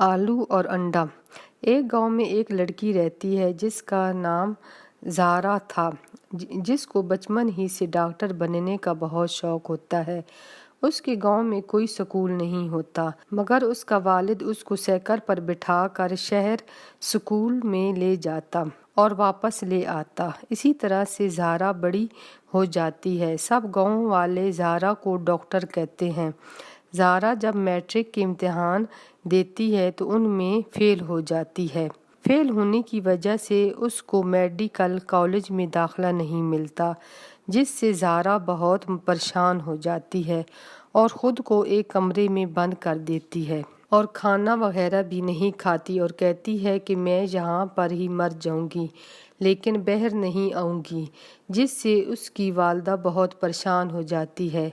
आलू और अंडा। एक गांव में एक लड़की रहती है जिसका नाम ज़ारा था, जिसको बचपन ही से डॉक्टर बनने का बहुत शौक होता है। उसके गांव में कोई स्कूल नहीं होता, मगर उसका वालिद उसको साइकिल पर बिठाकर शहर स्कूल में ले जाता और वापस ले आता। इसी तरह से ज़ारा बड़ी हो जाती है। सब गांव वाले ज़ारा को डॉक्टर कहते हैं। ज़ारा जब मैट्रिक के इम्तिहान देती है तो उनमें फेल हो जाती है। फेल होने की वजह से उसको मेडिकल कॉलेज में दाखिला नहीं मिलता, जिससे ज़ारा बहुत परेशान हो जाती है और ख़ुद को एक कमरे में बंद कर देती है और खाना वगैरह भी नहीं खाती और कहती है कि मैं यहाँ पर ही मर जाऊँगी, लेकिन बाहर नहीं आऊँगी, जिससे उसकी वालिदा बहुत परेशान हो जाती है।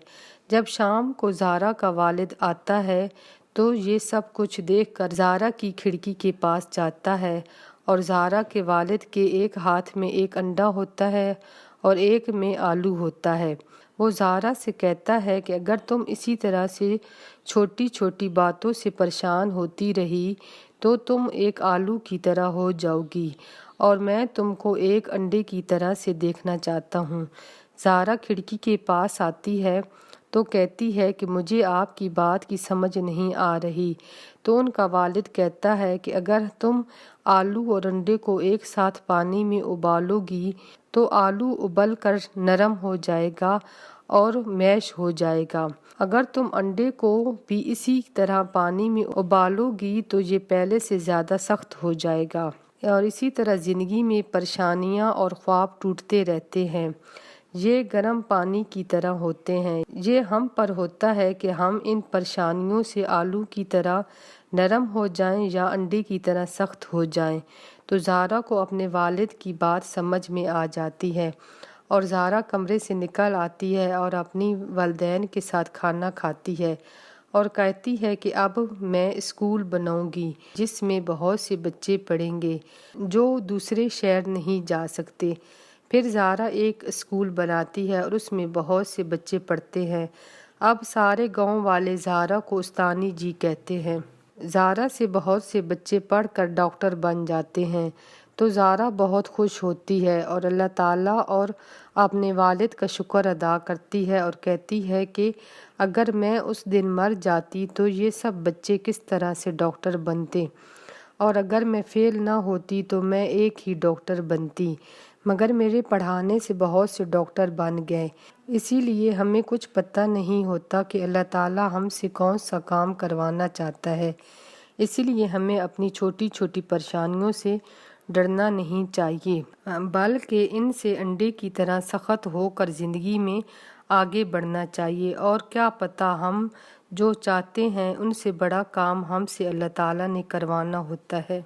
जब शाम को ज़ारा का वालिद आता है तो ये सब कुछ देखकर ज़ारा की खिड़की के पास जाता है और ज़ारा के वालिद के एक हाथ में एक अंडा होता है और एक में आलू होता है। वो ज़ारा से कहता है कि अगर तुम इसी तरह से छोटी छोटी बातों से परेशान होती रही तो तुम एक आलू की तरह हो जाओगी और मैं तुमको एक अंडे की तरह से देखना चाहता हूँ। ज़ारा खिड़की के पास आती है तो कहती है कि मुझे आपकी बात की समझ नहीं आ रही। तो उनका वालिद कहता है कि अगर तुम आलू और अंडे को एक साथ पानी में उबालोगी तो आलू उबल कर नरम हो जाएगा और मैश हो जाएगा। अगर तुम अंडे को भी इसी तरह पानी में उबालोगी तो ये पहले से ज़्यादा सख्त हो जाएगा। और इसी तरह ज़िंदगी में परेशानियाँ और ख्वाब टूटते रहते हैं। ये गर्म पानी की तरह होते हैं। ये हम पर होता है कि हम इन परेशानियों से आलू की तरह नरम हो जाएं या अंडे की तरह सख्त हो जाएं। तो ज़ारा को अपने वालिद की बात समझ में आ जाती है और ज़ारा कमरे से निकल आती है और अपनी वालिदैन के साथ खाना खाती है और कहती है कि अब मैं स्कूल बनाऊंगी जिसमें बहुत से बच्चे पढ़ेंगे जो दूसरे शहर नहीं जा सकते। फिर ज़ारा एक स्कूल बनाती है और उसमें बहुत से बच्चे पढ़ते हैं। अब सारे गांव वाले ज़ारा को उस्तानी जी कहते हैं। ज़ारा से बहुत से बच्चे पढ़कर डॉक्टर बन जाते हैं तो ज़ारा बहुत खुश होती है और अल्लाह ताला और अपने वालिद का शुक्र अदा करती है और कहती है कि अगर मैं उस दिन मर जाती तो ये सब बच्चे किस तरह से डॉक्टर बनते, और अगर मैं फेल ना होती तो मैं एक ही डॉक्टर बनती, मगर मेरे पढ़ाने से बहुत से डॉक्टर बन गए। इसीलिए हमें कुछ पता नहीं होता कि अल्लाह ताला हमसे कौन सा काम करवाना चाहता है। इसीलिए हमें अपनी छोटी छोटी परेशानियों से डरना नहीं चाहिए, बल्कि इनसे अंडे की तरह सख्त होकर ज़िंदगी में आगे बढ़ना चाहिए। और क्या पता हम जो चाहते हैं उनसे बड़ा काम हमसे अल्लाह ताला ने करवाना होता है।